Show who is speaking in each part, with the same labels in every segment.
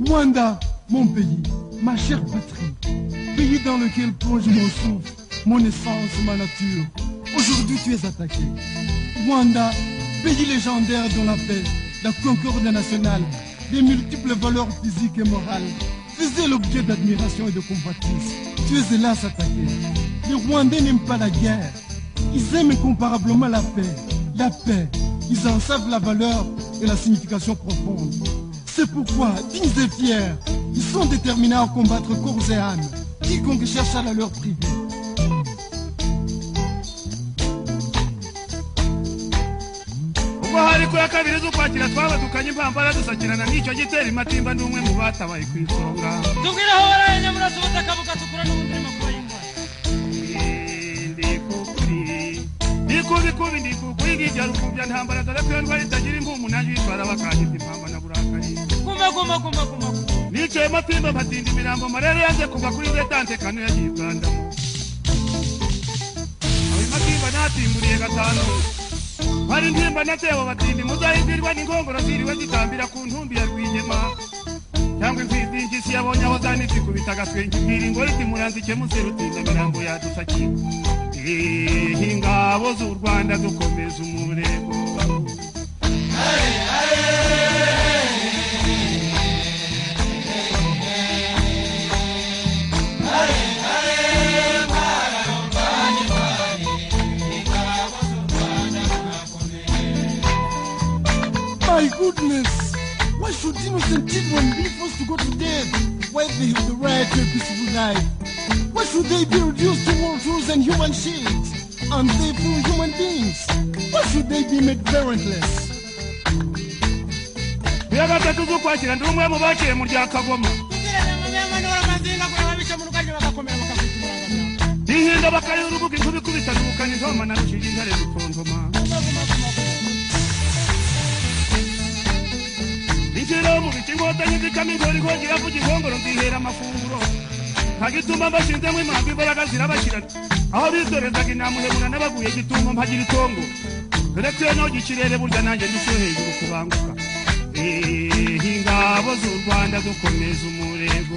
Speaker 1: Rwanda, mon pays, ma chère patrie, pays dans lequel plonge mon souffle, mon essence, ma nature. Aujourd'hui tu es attaqué. Rwanda, pays légendaire dont la paix, la concorde nationale, les multiples valeurs physiques et morales faisaient l'objet d'admiration et de convoitise. Tu es hélas attaqué. Les Rwandais n'aiment pas la guerre. Ils aiment incomparablement la paix. La paix, ils en savent la valeur et la signification profonde. C'est pourquoi, dignes et fiers, ils sont déterminés à combattre corps et âme quiconque cherche à la leur privée.
Speaker 2: Hari kwa kabiri zo kwakira twabadukanye impambara dusakirana n'icyo gitera imatimba n'umwe mu batabaye kwisonga
Speaker 3: tubwira aho baranye muraso batakabuka tukura n'ubundi makuru y'ingwa ndikukuri ngijya rukubya ntambara dore ndwara itagira impumu nanjye bitwara bakagita impamba na burakari kuma
Speaker 2: nicaye matimba mpatinda imirambo marere yanze kuva kuri detante kanu yagiye Ugandamo aho matimba natimburiye gatanu hari ntimba natewe batindi muzahibirwa n'ingongoro ziriwe zitambira ku ntumbi ya Rwigema cyangwa imfizi y'ingisi yabonye aho zanitse kubita agaswenge ibwira ingoro iti muranzike muserutinda imirambo yadusakiye ingabo z'u Rwanda dukomeza umurego
Speaker 1: My goodness! Why should innocent children be forced to go to death while they have the right to a peaceful life? Why should they be reduced to war tools and human shields, unfaithful human beings? Why should they be made parentless?
Speaker 2: Gatatu zo kwakira ndi umwe mu baciye mu rya Kagoma Nihinda bakayura urubuga inkubi kubitanukanye intoma na rushije intare dutontoma Ikiro mu bikingotanye bikamigori ngogira vuga ingongoro ndihera amafunguro Kagituma bashinze mu impambi imbaraga zirabashira aho bizorezaga inamuhemura n'abaguye gitumba mpagira itongo Rekwe no gikirere burya nanjye ndisho hejuru kubanguka ingabo z'u Rwanda dukomeza umurego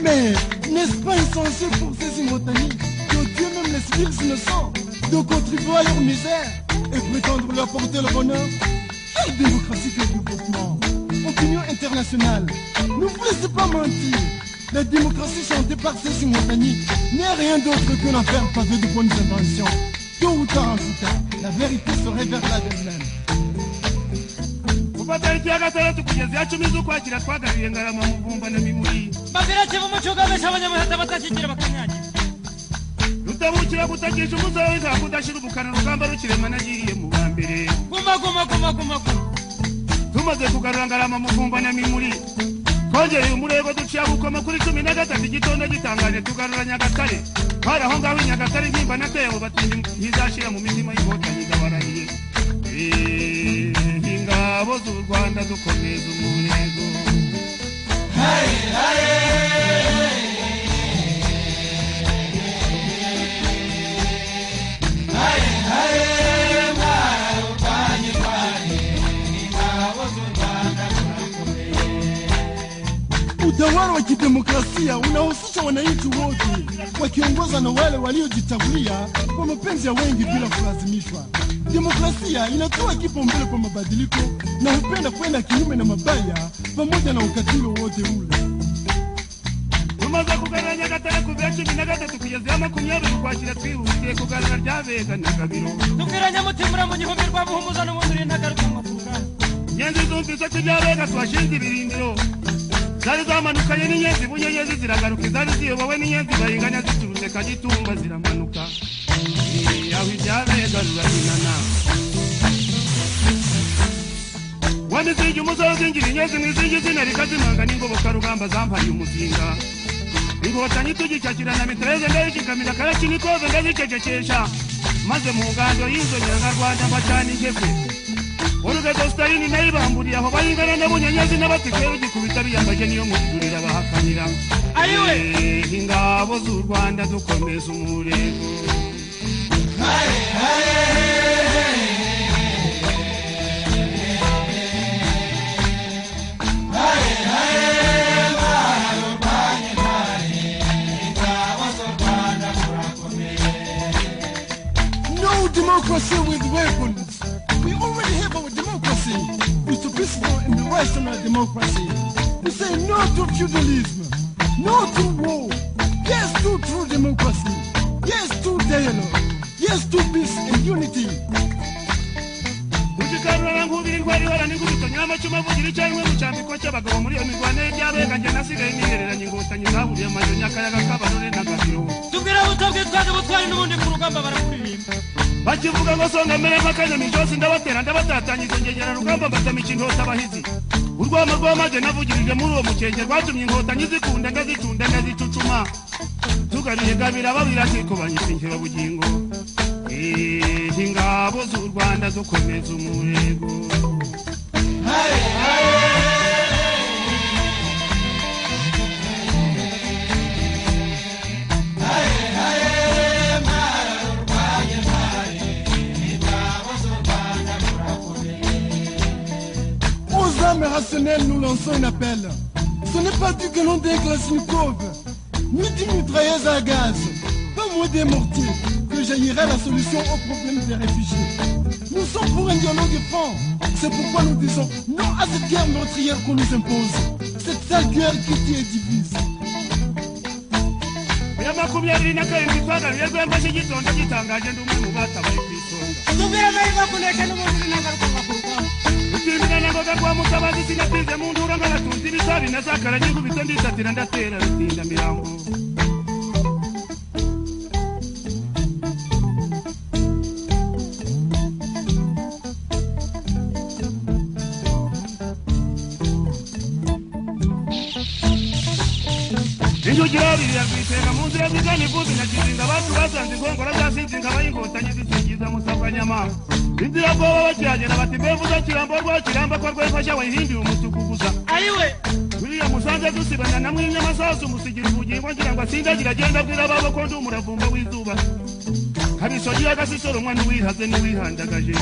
Speaker 1: Mais n'est-ce pas insensé pour ces immortalités que Dieu même les civils innocents de contribuer à leur misère et prétendre leur porter le bonheur? Quelle démocratie, quel développement? Opinion internationale, ne vous laissez pas mentir. La démocratie chantée par ces immortalités n'est rien d'autre qu'une affaire pavée de bonnes intentions. Tôt ou tard en tout cas, la vérité se révélera d'elle-même.
Speaker 2: Kubatariki ya gatandatu kugeza ya 10 z'ukwakira twagariye Ngarama Muvumba na Mimuri
Speaker 3: babirake mu mucoga besha abanyamahata batashigira bakanyanya
Speaker 2: rutabukira gutakisha umuzawe nka kudashira ubukana rugamba rukirema nagiriye mu bambere
Speaker 3: guma
Speaker 2: tumaze kugarura Ngarama Muvumba na Mimuri twongeye umurego duciya bukoma kuri 13 igitondo gitangaje tugarura Nyagatare haraho ngaho Nyagatare nkimba natewe batindi ntizashira mu mitima y'inkotanyi gabarahiye ingabo z'u Rwanda dukomeza umurego
Speaker 1: Utawala wa kidemokrasia unahusisha wananchi wote wakiongozwa na wale waliojichagulia kwa mapenzi ya wengi bila kulazimishwa. Demokrasia inatoa kipaumbele kwa mabadiliko na hupenda kwenda kinyume na mabaya pamoja na ukatili wote ule.
Speaker 2: Tumaze kugarura Nyagatare kuva 13 kugeza 20 kwakira twihutiye kugarura ryabega na Gabiro
Speaker 3: tubwira Nyamutimura mu gihumbi rwa Buhumuza n'ubundi ntagaruka mu mafuka
Speaker 2: Nyenzi zumvise ko byabega twashinze ibirindiro zari zamanukanye n'inyenzi bunyenyezi ziragaruka zari ziyobowe n'inyenzi bayinganya ziturutse Kagitumba ziramanuka aho ibyabega rurahinana Wamizigi umuzozi ngira inyenzi mwizingi zina rikazimanga n'ingoboka rugamba zampariye umuzinga Ingotanyi tugicakirana mitreze ndayikikamira karakini koze ndazicecekesha maze mu ngando y'izo Nyanga Rwanda mbacana inkekwe Oruga Stalin naibamburiye aho bayingana n'abunyanyazi n'abatikero gikubita biyambaje niyo mudurira bahakanira ayiwe ingabo z'u Rwanda dukomeza umurego
Speaker 1: No democracy with weapons. We already have our democracy. It's a peaceful and rational democracy. We say no to feudalism, no to war, yes to true democracy, yes to dialogue, yes to peace and unity.
Speaker 2: Ujikarura nkubiri kwari wala ningubito nyama chuma vugira cyangwa mu cyambiko cy'abagabo muri iyo migwane y'abega nje nasigaye nihereranye ingotanyi zaburiye amajo nyakayaga kabarore n'agabiro.
Speaker 3: Tubwira utobwe twaje butwari n'ubundi ku rugamba barakuririmba.
Speaker 2: Bakivuga ngo songa mere makanya mijosi ndabatera ndabatatanyije ngegera rugamba batamica inkota abahizi urwamo rwamaje navugirije muri uwo mukenge rwatumye inkotanyi zikunda ngazicunda ngazicucuma tugariye gabira babira kiko banyisinkira bugingo ingabo z'u Rwanda dukomeza umurego
Speaker 1: Rationnel, nous lançons un appel. Ce n'est pas du canon d'un Kalachnikov, ni d'une mitrailleuse à gaz, pas moins des mortiers, que jaillira la solution au problème des réfugiés. Nous sommes pour un dialogue franc. C'est pourquoi nous disons non à cette guerre meurtrière qu'on nous impose. Cette sale guerre qui tue et divise.
Speaker 2: Ngoga kwa mutabazi sinapize mundu urangala tunzi bisabi nazakara nyingu bitondisatira ndatera rutinda mirambo Injugira biri yagwitega mundu yabigani vuzi na kizinga abantu basanze ngongora zasinzinga bayingotanyi zisingiza musabanyama Inzira boba bakiragera bati mbevuza kirambo rwa kiramba ko rwefasha wahindira umutuku gusa ayiwe buriya musanze dusibana namwe inyamasasu musigira ubugingo ngira ngo asindagira agenda abwira babo ko ndi umuravumba w'izuba kabisogira agasisoro umwana wihaze n'uwihandagaje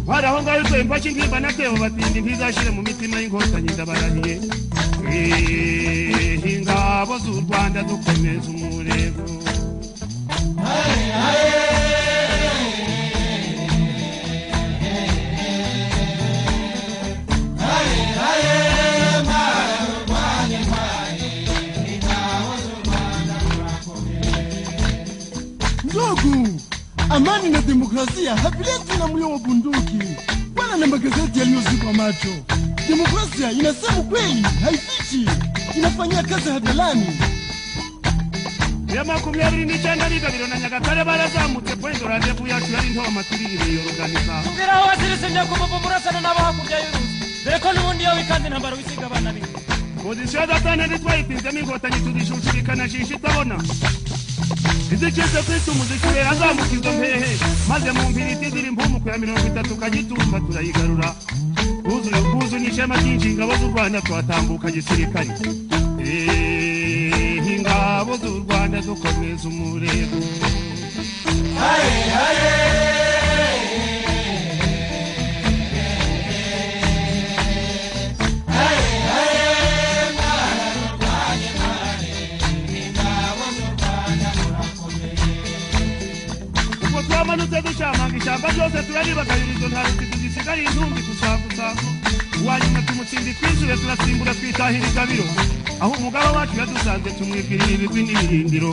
Speaker 2: hari aho ngaho twe mpaki ngimba natebo batindi ntizashire mu mitima y'inkotanyi ndabarahiye ingabo z'u Rwanda dukomeza umurego
Speaker 1: Ndugu, amani na demokrasia havileti na mlio wa bunduki wala na magazeti yaliyozikwa macho. Demokrasia inasema kweli, haifichi, inafanyia kazi hadharani.
Speaker 2: Ya 29 n'igabiro na Nyagatare barazamutse pwendo randevu yacu yari nto amatirire yoruganisa.
Speaker 3: Tubwira aho wasirise nyakubo murasana n'abahakurya y'uruzi. Dore ko n'ubundi yo wikandi ntambara wisiga abana b'inka.
Speaker 2: Position datane ntitwayitinzemo inkotanyi tudishushikana shisha itabona. Izikese kwita umuziki we azamukizo mpehe maze mu mpiriti ziri impumu ku ya 30 kagitumba turayigarura. Buzu n'ishema ryinshi ingabo z'u Rwanda twatambuka gisirikari. Ingabo z'u Rwanda dukomeza umurego. Haye haye Manutse dushama ishamba ryose turaribagayirizo nta ruti dusigari intumbi gusagusa wanyuma tumutsindi twizure turasimbura twitahira igabiro aho umugabo wacu yadusanze tumwibwirira ibigwi n'ibirindiro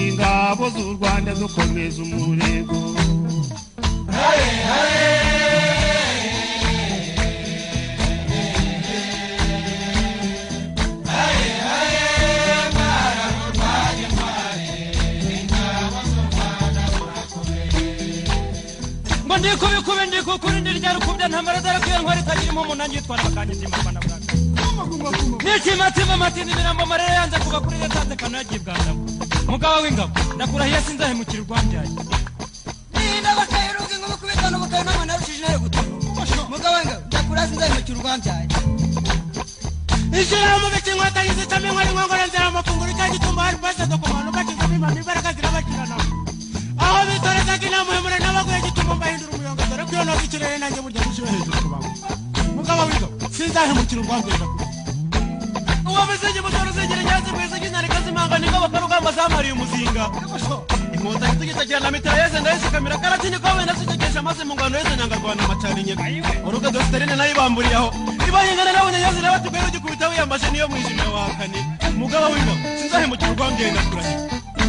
Speaker 2: ingabo z'u Rwanda dukomeza umurego haye haye
Speaker 3: Ndiko bikube ndiko kuri ndirya rukubya ntambara darakuye ntwari tagirimo umunangi yitwara bakanyiti mu Rwanda bwaka Nikimatima matindi mirambo marere yanze kuba kuri yatanze kanagibwanda mugabo w'ingabo ndakurahiye sinzahemukira Rwanda yaje Ninda bakayiruka ngo kubitana bakayo n'amana rushije
Speaker 4: kuri sinzahemukira urwambyaye
Speaker 5: ishyiraho mu bice inkotanyi zicamo inkora inkongoro nzira amafunguro icyo gitumba hari pasado ku bantu bakizamo imana imbaraga zirabagirana aho bitorezaga inama y'umura n'abaguye gituma mbahindura umuyonga dore ko iyo noga ikirere nanjye burya gushyira hejuru ku bantu mugabo wiga sinzahemukira urwambyaye ndakuri uwo muzingi musoro uzegera nyazi mwiza ginarika zimanga niko bakarugamba zamariye umuzinga inkotanyi tugitakira na mitrailleze ndayisukamira karatinye ko wenda sitekesha maze mu ngwano yeze nyangarwana amacarinye uruga dosterine nayo bamburiyeho ibanyengana nabonye nyazi nawe tugwera ugikubita wiyambaje niyo mwijimye wakane mugabo wiga sinzahemukira urwambyaye ndakurahiye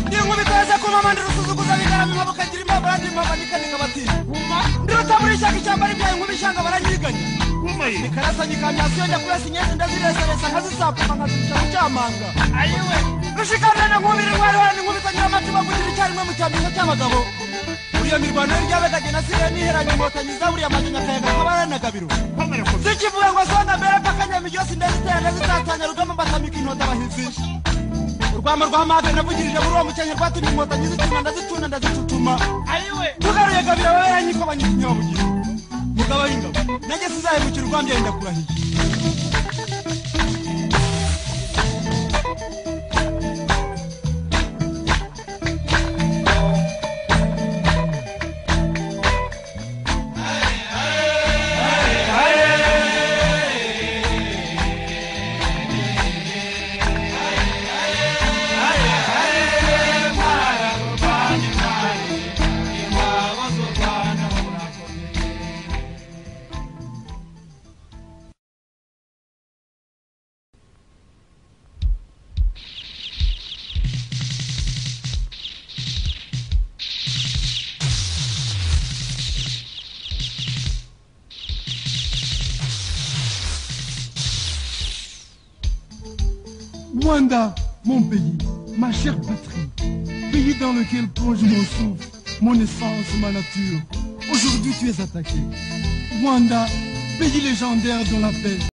Speaker 5: ndinkubitaje ko mama ndirusuzuguza bigarama inkabo kagira impapuro ndimamba nikanika bati ndiruta muri ishyaka ishyamba ribyaye nk'ubishanga baranyiganya nikarasanye kamyasiyo njya kurasa inyezi ndazireseresa nkazisapuma nkazica mu cyamanga rushikanana nkubiri nkwarihorana inkubitanyira amacuba kugira icyarimwe mu cyambingo cy'abagabo uriya mirwano y'iryabegage nasigaye niheranye inkotanyi zaburiye amajenya akayaga nk'abaranagabiro zikivuga ngo songa mbere pakanyama iryosi ndazitera ndazitatanya rugamba mbatamika intonda abahizi urwamo rw'amage navugirije muri uwo mukenke rwatumye inkotanyi zituna ndazituna ndazicutuma tugaruye gabiro baberanyiko banyita inyabugiro mugabo w'ingabo nanjye sinzahemukira urwambyaye ndakurahiye
Speaker 1: Rwanda, mon pays, ma chère patrie, pays dans lequel plonge mon souffle, mon essence, ma nature. Aujourd'hui tu es attaqué. Rwanda, pays légendaire dont la paix